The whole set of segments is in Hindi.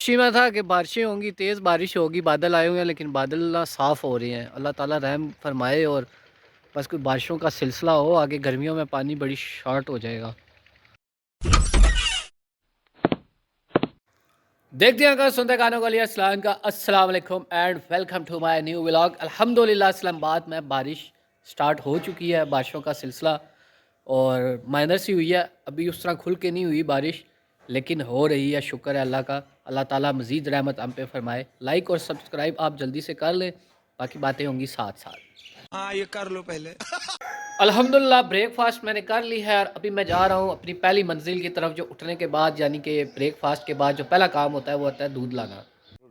खुशी में था कि बारिशें होंगी, तेज़ बारिश होगी, बादल आए हुए हैं, लेकिन बादल ना साफ़ हो रहे हैं। अल्लाह ताला रहम फरमाए और बस कोई बारिशों का सिलसिला हो, आगे गर्मियों में पानी बड़ी शॉर्ट हो जाएगा। देखते हैं अगर सुनते गानों को लिया अस्सलाम का अस्सलाम वालेकुम and welcome to my new vlog. अल्हम्दुलिल्लाह इस्लामाबाद में बारिश स्टार्ट हो चुकी है, बारिशों का सिलसिला और माइनर सी हुई है, अभी उस तरह खुल के नहीं हुई बारिश, लेकिन हो रही है। शुक्र है अल्लाह का। अल्लाह ताला मज़ीद रहमत हम पे फरमाए। लाइक और सब्सक्राइब आप जल्दी से कर लें, बाकी बातें होंगी साथ साथ। हाँ ये कर लो पहले। अल्हम्दुलिल्लाह ब्रेकफास्ट मैंने कर ली है और अभी मैं जा रहा हूँ अपनी पहली मंजिल की तरफ, जो उठने के बाद यानी कि ब्रेकफास्ट के बाद जो पहला काम होता है वो होता है दूध लाना।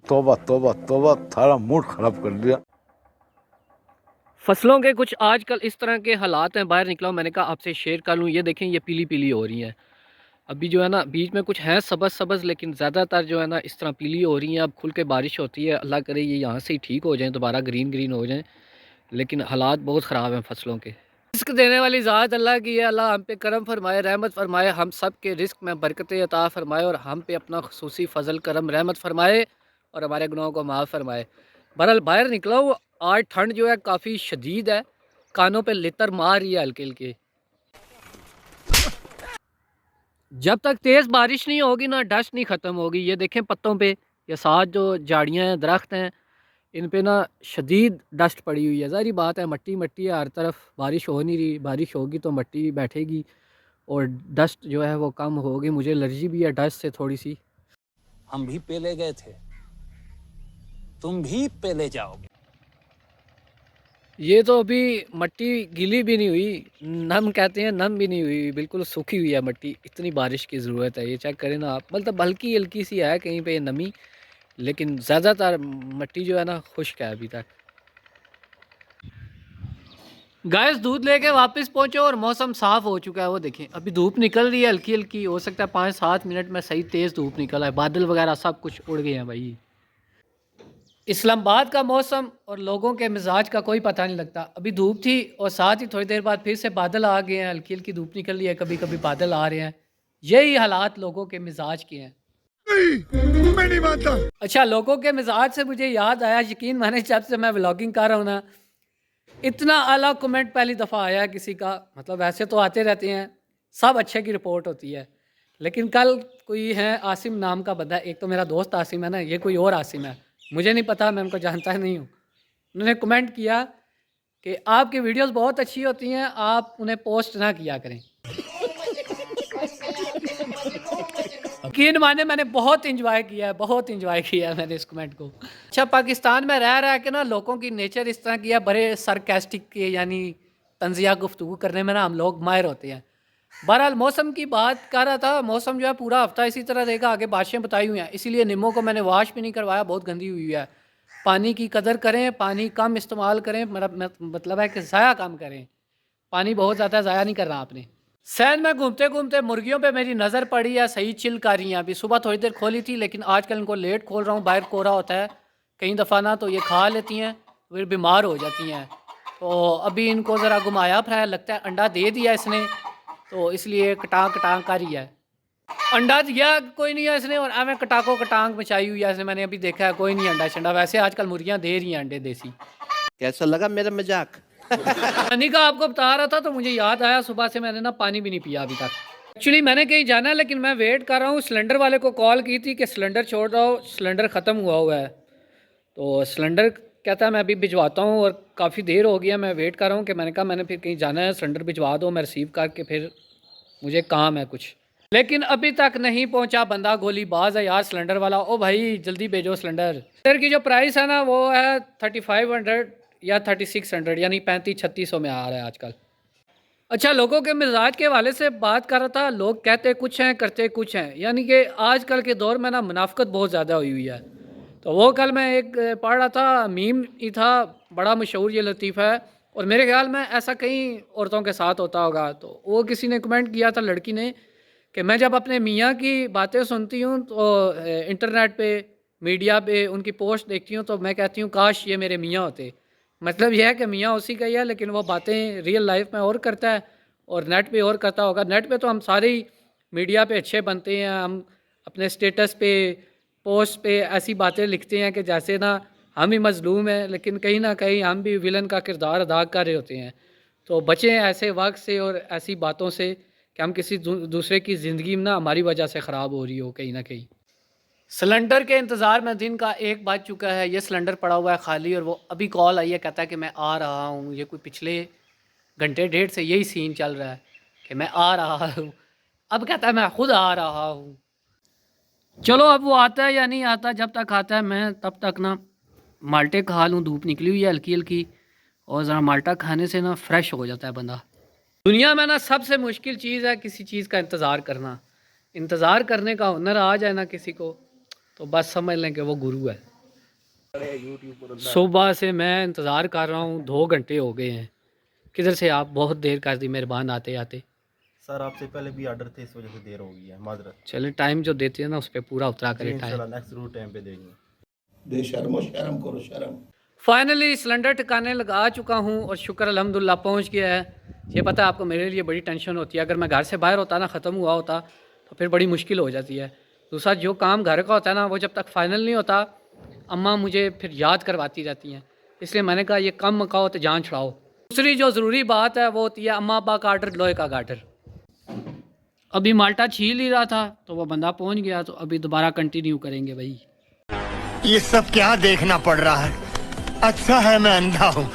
तौबा तौबा तौबा, थारा मूड खराब कर दिया। फसलों के कुछ आजकल इस तरह के हालात हैं, बाहर निकला हूं, मैंने कहा आपसे शेयर कर लूँ। ये देखें, ये पीली पीली हो रही हैं। अभी जो है ना बीच में कुछ हैं सब्ज़ सब्ज़, लेकिन ज़्यादातर जो है ना इस तरह पीली हो रही हैं। अब खुल के बारिश होती है, अल्लाह करे ये यहाँ से ही ठीक हो जाए, दोबारा ग्रीन ग्रीन हो जाएँ, लेकिन हालात बहुत ख़राब हैं फसलों के। रिस्क देने वाली ज़ात अल्लाह की है। अल्लाह हम पे करम फरमाए, रहमत फरमाए, हम सब के रिस्क में बरकतें अता फरमाए और हम पे अपना खुसूसी फ़ज़ल करम रहमत फरमाए और हमारे गुनाहों को माफ़ फरमाए। बहरहाल बाहर निकला हूँ, आज ठंड जो है काफ़ी शदीद है, कानों पे लितर मार रही है हल्के हल्के। जब तक तेज़ बारिश नहीं होगी ना डस्ट नहीं ख़त्म होगी। ये देखें पत्तों पे, ये साथ जो झाड़ियाँ हैं, दरख्त हैं, इन पे ना शदीद डस्ट पड़ी हुई है। ज़ाहिर बात है, मट्टी मट्टी है हर तरफ, बारिश हो नहीं रही। बारिश होगी तो मट्टी बैठेगी और डस्ट जो है वो कम होगी। मुझे एलर्जी भी है डस्ट से थोड़ी सी। हम भी पेले गए थे, तुम भी पेले जाओगे। ये तो अभी मट्टी गीली भी नहीं हुई, नम कहते हैं, नम भी नहीं हुई, बिल्कुल सूखी हुई है मट्टी। इतनी बारिश की ज़रूरत है, ये चेक करें ना आप। मतलब हल्की हल्की सी है कहीं पे नमी, लेकिन ज़्यादातर मट्टी जो है ना खुश्क है अभी तक। गाइस दूध लेके वापस पहुंचे और मौसम साफ़ हो चुका है। वो देखें अभी धूप निकल रही है हल्की हल्की, हो सकता है 5-7 मिनट में सही तेज़ धूप निकल है। बादल वगैरह सब कुछ उड़ गए हैं भाई। इस्लामाबाद का मौसम और लोगों के मिजाज का कोई पता नहीं लगता। अभी धूप थी और साथ ही थोड़ी देर बाद फिर से बादल आ गए हैं, हल्की हल्की धूप निकल रही है, कभी कभी बादल आ रहे हैं। यही हालात लोगों के मिजाज के हैं। मैं नहीं मानता। अच्छा, लोगों के मिजाज से मुझे याद आया, यकीन माने जब से मैं व्लॉगिंग कर रहा हूँ ना, इतना आला कमेंट पहली दफ़ा आया है किसी का। मतलब वैसे तो आते रहते हैं, सब अच्छे की रिपोर्ट होती है, लेकिन कल कोई है आसिम नाम का बंदा, एक तो मेरा दोस्त आसिम है ना, ये कोई और आसिम है, मुझे नहीं पता, मैं उनको जानता ही नहीं हूँ। उन्होंने कमेंट किया कि आपकी वीडियोस बहुत अच्छी होती हैं, आप उन्हें पोस्ट ना किया करें। यकीन माने मैंने बहुत इंजॉय किया है, बहुत इंजॉय किया है मैंने इस कमेंट को। अच्छा, पाकिस्तान में रह रहा है कि ना लोगों की नेचर इस तरह की है, बड़े सरकास्टिक के, यानी तंजिया गुफ्तगू करने में ना हम लोग माहिर होते हैं। बहरहाल मौसम की बात कर रहा था, मौसम जो है पूरा हफ्ता इसी तरह रहेगा, आगे बारिशें बताई हुई हैं, इसीलिए निमो को मैंने वॉश भी नहीं करवाया, बहुत गंदी हुई है। पानी की कदर करें, पानी कम इस्तेमाल करें, मेरा मतलब है कि ज़ाया कम करें, पानी बहुत ज़्यादा ज़ाया नहीं करना आपने। सैन में घूमते घूमते मुर्गियों पे मेरी नज़र पड़ी है, सही चिल कर रही हैं। अभी सुबह थोड़ी देर खोली थी, लेकिन आजकल इनको लेट खोल रहा हूँ, बाहर कोहरा होता है कई दफ़ा ना, तो ये खा लेती हैं, फिर बीमार हो जाती हैं। तो अभी इनको ज़रा घुमाया फिराया, लगता है अंडा दे दिया इसने, तो इसलिए कटांग कटांग कर रही है। अंडा दिया कोई नहीं है इसने, और एवं कटाको कटांग मचाई हुई है इसने। मैंने अभी देखा है कोई नहीं अंडा शंडा, वैसे आजकल मुर्गियाँ दे रही हैं अंडे देसी। कैसा लगा मेरा मजाक? पानी का आपको बता रहा था तो मुझे याद आया, सुबह से मैंने ना पानी भी नहीं पिया अभी तक। एक्चुअली मैंने कहीं जाना है, लेकिन मैं वेट कर रहा हूँ। सिलेंडर वाले को कॉल की थी कि सिलेंडर छोड़ रहा हूँ, सिलेंडर ख़त्म हुआ है, तो सिलेंडर कहता है मैं अभी भिजवाता हूँ, और काफ़ी देर हो गया मैं वेट कर रहा हूँ कि मैंने कहा मैंने फिर कहीं जाना है, सिलेंडर भिजवा दो, मैं रिसीव करके फिर मुझे काम है कुछ। लेकिन अभी तक नहीं पहुंचा, बंदा गोलीबाज है यार सिलेंडर वाला। ओ भाई जल्दी भेजो सिलेंडर। सिलेंडर की जो प्राइस है ना वो है 3500 या 3600, यानी 3500-3600 में आ रहा है आजकल। अच्छा, लोगों के मिजाज के हवाले से बात कर रहा था। लोग कहते कुछ हैं करते कुछ हैं, यानी कि आजकल के दौर में ना मुनाफिकत बहुत ज़्यादा हुई हुई है। तो वो कल मैं एक पढ़ रहा था, मीम ही था, बड़ा मशहूर ये लतीफ़ा है, और मेरे ख्याल में ऐसा कई औरतों के साथ होता होगा। तो वो किसी ने कमेंट किया था, लड़की ने, कि मैं जब अपने मियाँ की बातें सुनती हूँ तो इंटरनेट पे, मीडिया पे उनकी पोस्ट देखती हूँ, तो मैं कहती हूँ काश ये मेरे मियाँ होते। मतलब यह है कि मियाँ उसी का ही है, लेकिन वो बातें रियल लाइफ में और करता है और नेट पे और करता होगा। नेट पे तो हम सारे ही मीडिया पे अच्छे बनते हैं, हम अपने स्टेटस पे पोस्ट पे ऐसी बातें लिखते हैं कि जैसे ना हम ही मजलूम हैं, लेकिन कहीं ना कहीं हम भी विलन का किरदार अदा कर रहे होते हैं। तो बचें ऐसे वक्त से और ऐसी बातों से कि हम किसी दूसरे की ज़िंदगी में ना हमारी वजह से ख़राब हो रही हो कहीं ना कहीं। सिलेंडर के इंतज़ार में दिन का 1 बज चुका है। ये सिलेंडर पड़ा हुआ है खाली और वो अभी कॉल आई है, कहता है कि मैं आ रहा हूँ। ये कोई पिछले घंटे डेढ़ से यही सीन चल रहा है कि मैं आ रहा हूँ, अब कहता है मैं खुद आ रहा हूँ। चलो अब वो आता है या नहीं आता, जब तक आता है मैं तब तक ना माल्टे खा लूँ। धूप निकली हुई है हल्की हल्की, और ज़रा माल्टा खाने से ना फ्रेश हो जाता है बंदा। दुनिया में ना सबसे मुश्किल चीज़ है किसी चीज़ का इंतज़ार करना। इंतज़ार करने का हुनर आ जाए ना किसी को, तो बस समझ लें कि वो गुरु है। सुबह से मैं इंतज़ार कर रहा हूँ, 2 घंटे हो गए हैं। किधर से आप? बहुत देर कर दी मेहरबान आते आते। सर आपसे पहले भी ऑर्डर थे, इस वजह से देर हो गई है, माजरत। चले टाइम जो देते हैं ना उस पर पूरा उतरा करें टाइम। नेक्स्ट जरूर टाइम पे देंगे। बेशर्मो शर्म करो शर्म। फाइनली सिलेंडर ठिकाने लगा चुका हूँ और शुक्र अल्हम्दुलिल्लाह पहुँच गया है। ये पता है आपको, मेरे लिए बड़ी टेंशन होती है। अगर मैं घर से बाहर होता ना, ख़त्म हुआ होता, तो फिर बड़ी मुश्किल हो जाती है। दूसरा जो काम घर का होता है ना, वो जब तक फ़ाइनल नहीं होता अम्मा मुझे फिर याद करवाती रहती हैं। इसलिए मैंने कहा ये कम मकाओ तो जान छुड़ाओ। दूसरी जो ज़रूरी बात है वो होती है अम्मा अब्बा का आर्डर, लोहे का गार्डर। अभी माल्टा छील ही रहा था तो वो बंदा पहुँच गया, तो अभी दोबारा कंटिन्यू करेंगे भाई। ये सब क्या देखना पड़ रहा है? अच्छा है मैं अंधा हूँ।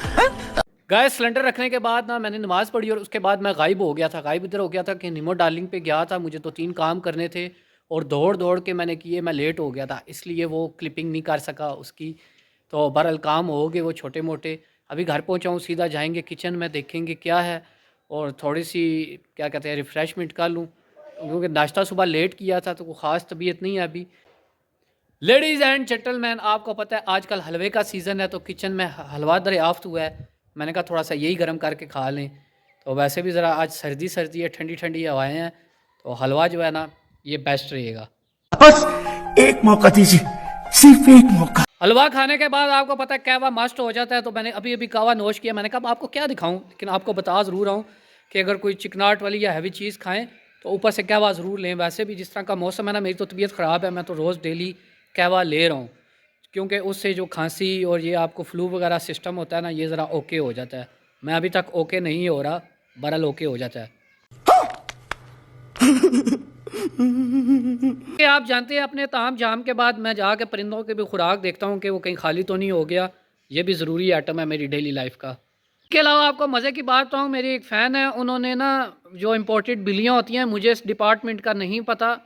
गैस सिलेंडर रखने के बाद ना मैंने नमाज़ पढ़ी और उसके बाद मैं गायब हो गया था। गायब इधर हो गया था कि निमो डार्लिंग पे गया था। मुझे तो 3 काम करने थे और दौड़ दौड़ के मैंने किए। मैं लेट हो गया था, इसलिए वो क्लिपिंग नहीं कर सका उसकी। तो बहरहाल काम हो गए वो छोटे मोटे। अभी घर पहुँचा हूँ, सीधा जाएंगे किचन में, देखेंगे क्या है और थोड़ी सी क्या कहते हैं रिफ़्रेशमेंट कर लूँ, क्योंकि नाश्ता सुबह लेट किया था तो कोई ख़ास तबीयत नहीं है अभी। लेडीज़ एंड जेंटलमैन, आपको पता है आजकल हलवे का सीज़न है, तो किचन में हलवा दरियाफ्त हुआ है। मैंने कहा थोड़ा सा यही गर्म करके खा लें। तो वैसे भी ज़रा आज सर्दी सर्दी है, ठंडी ठंडी हवाएं हैं, तो हलवा जो है ना ये बेस्ट रहेगा। बस एक मौका दीजिए, सिर्फ एक मौका। हलवा खाने के बाद आपको पता है कहवा मस्ट हो जाता है। तो मैंने अभी अभी कहवा नोश किया। मैंने कहा आपको क्या दिखाऊं, लेकिन आपको बता ज़रूर रहा हूँ कि अगर कोई चिकनाट वाली या हैवी चीज़ खाएं तो ऊपर से कहवा ज़रूर लें। वैसे भी जिस तरह का मौसम है ना, मेरी तो तबीयत ख़राब है, मैं तो रोज़ डेली कहवा ले रहा हूँ, क्योंकि उससे जो खांसी और ये आपको फ्लू वगैरह सिस्टम होता है ना, ये ज़रा ओके हो जाता है। मैं अभी तक ओके नहीं हो रहा, बहरहाल ओके हो जाता है। कि आप जानते हैं अपने ताम जाम के बाद मैं जाके परिंदों की भी खुराक देखता हूँ कि वो कहीं खाली तो नहीं हो गया। ये भी ज़रूरी आइटम है मेरी डेली लाइफ का। इसके अलावा आपको मज़े की बात बताऊँ, मेरी एक फ़ैन है, उन्होंने ना जो इम्पोर्टेड बिल्लियाँ होती हैं, मुझे इस डिपार्टमेंट का नहीं पता,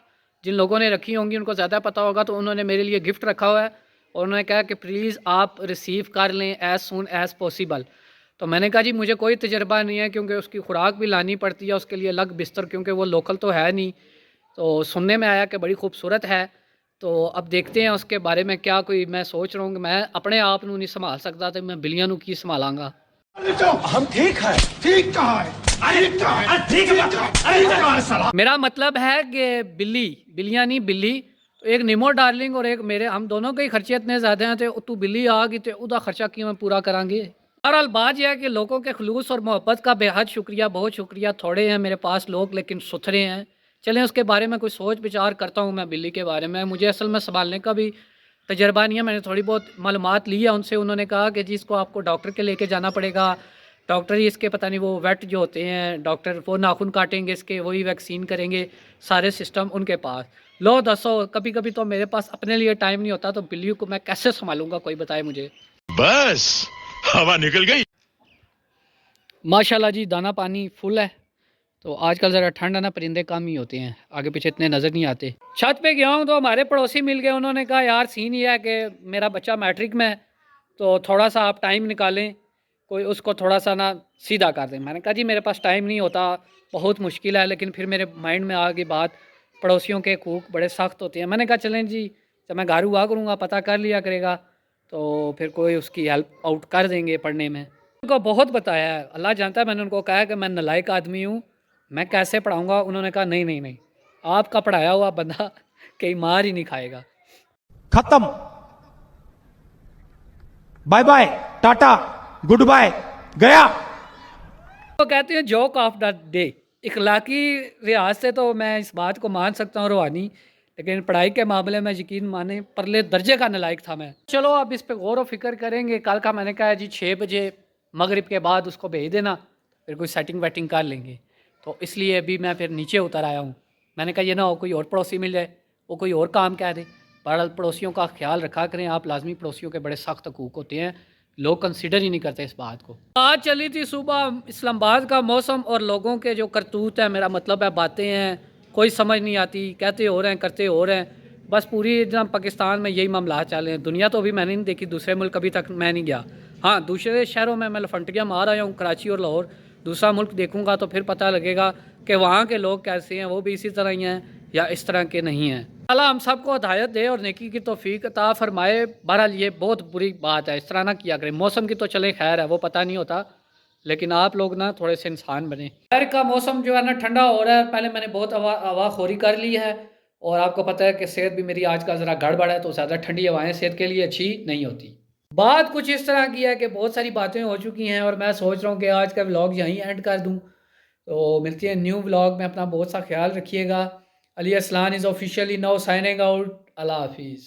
जिन लोगों ने रखी होंगी उनको ज़्यादा पता होगा, तो उन्होंने मेरे लिए गिफ्ट रखा हुआ है और उन्होंने कहा कि प्लीज़ आप रिसीव कर लें एज़ सून एज़ पॉसिबल। तो मैंने कहा जी मुझे कोई तजर्बा नहीं है, क्योंकि उसकी खुराक भी लानी पड़ती है, उसके लिए अलग बिस्तर, क्योंकि वो लोकल तो है नहीं। तो सुनने में आया कि बड़ी खूबसूरत है, तो अब देखते हैं उसके बारे में क्या। कोई मैं सोच रहा हूँ कि मैं अपने आप नू नहीं संभाल सकता, तो मैं बिल्लियाँ नू की संभालांगा। हम ठीक है, ठीक कहा है, ठीक है। मेरा मतलब है कि बिल्लियाँ नहीं बिल्ली। तो एक निमो डार्लिंग और एक मेरे, हम दोनों के ही खर्चे इतने ज़्यादा हैं, तो तू बिल्ली आ गई तो उसका खर्चा क्यों मैं पूरा करांगे। बहरहाल बात यह है कि लोगों के खलूस और मोहब्बत का बेहद शुक्रिया, बहुत शुक्रिया। थोड़े हैं मेरे पास लोग, लेकिन सुथरे हैं। चलें उसके बारे में कुछ सोच विचार करता हूँ मैं बिल्ली के बारे में। मुझे असल में संभालने का भी तजर्बा नहीं है। मैंने थोड़ी बहुत मालूमात ली है उनसे। उन्होंने कहा कि जी इसको आपको डॉक्टर के लेके जाना पड़ेगा, डॉक्टर ही इसके पता नहीं वो वेट जो होते हैं डॉक्टर, वो नाखून काटेंगे इसके, वही वैक्सीन करेंगे, सारे सिस्टम उनके पास। लो दसो, कभी कभी तो मेरे पास अपने लिए टाइम नहीं होता, तो बिल्ली को मैं कैसे संभालूंगा, कोई बताए मुझे। बस हवा निकल गई। माशाल्लाह जी दाना पानी फुल है। तो आजकल ज़रा ठंड है ना, परिंदे कम ही होते हैं, आगे पीछे इतने नज़र नहीं आते। छत पे गया हूँ तो हमारे पड़ोसी मिल गए। उन्होंने कहा यार सीन ये है कि मेरा बच्चा मैट्रिक में है, तो थोड़ा सा आप टाइम निकालें, कोई उसको थोड़ा सा ना सीधा कर दें। मैंने कहा जी मेरे पास टाइम नहीं होता, बहुत मुश्किल है। लेकिन फिर मेरे माइंड में आ गई बात, पड़ोसियों के हकूक़ बड़े सख्त होते हैं। मैंने कहा चलें जी, जब मैं घर हुआ करूँगा पता कर लिया करेगा, तो फिर कोई उसकी हेल्प आउट कर देंगे पढ़ने में। उनको बहुत बताया है, अल्लाह जानता है। मैंने उनको कहा कि मैं नालायक आदमी हूँ, मैं कैसे पढ़ाऊँगा। उन्होंने कहा नहीं नहीं नहीं, आपका पढ़ाया हुआ बंदा कहीं मार ही नहीं खाएगा। खत्म, बाय बाय, टाटा, गुड बाय, गया। तो कहते हैं जोक ऑफ द डे। इखलाकी लिहाज से तो मैं इस बात को मान सकता हूँ रूहानी, लेकिन पढ़ाई के मामले में यकीन माने परले दर्जे का नालायक था मैं। चलो अब इस पे गौर व फिक्र करेंगे। कल का मैंने कहा जी 6 बजे मगरिब के बाद उसको भेज देना, फिर कोई सेटिंग वेटिंग कर लेंगे। तो इसलिए अभी मैं फिर नीचे उतर आया हूँ। मैंने कहा ये ना हो कोई और पड़ोसी मिल जाए, वो कोई और काम कह दे। बहरहाल पड़ोसियों का ख्याल रखा करें आप, लाजमी पड़ोसियों के बड़े सख्त हकूक़ होते हैं, लोग कंसिडर ही नहीं करते इस बात को। आज चली थी सुबह इस्लामाबाद का मौसम और लोगों के जो करतूत है, मेरा मतलब है बातें हैं, कोई समझ नहीं आती, कहते हो रहे हैं करते हो रहे हैं। बस पूरी एकदम पाकिस्तान में यही मामला चल रहे हैं। दुनिया तो अभी मैंने नहीं देखी, दूसरे मुल्क अभी तक मैं नहीं गया। हाँ, दूसरे शहरों में मैं लफंटियाँ मार आया हूँ, कराची और लाहौर। दूसरा मुल्क देखूँगा तो फिर पता लगेगा कि वहाँ के लोग कैसे हैं, वो भी इसी तरह ही हैं या इस तरह के नहीं हैं। अल्लाह हम सबको हिदायत दे और नेकी की तौफीक अता फरमाए। बहरहाल ये बहुत बुरी बात है, इस तरह ना किया करें। मौसम की तो चले खैर है, वो पता नहीं होता, लेकिन आप लोग ना थोड़े से इंसान बने। शहर का मौसम जो है ना ठंडा हो रहा है। पहले मैंने बहुत हवाखोरी कर ली है और आपको पता है कि सेहत भी मेरी आजकल ज़रा गड़बड़ है, तो ज़्यादा ठंडी हवाएं सेहत के लिए अच्छी नहीं होती। बात कुछ इस तरह की है कि बहुत सारी बातें हो चुकी हैं और मैं सोच रहा हूँ कि आज का व्लॉग यहीं एंड कर दूँ। तो मिलते हैं न्यू व्लॉग में। अपना बहुत सा ख्याल रखिएगा। Ali Aslan is officially now signing out. Allah हाफिज़।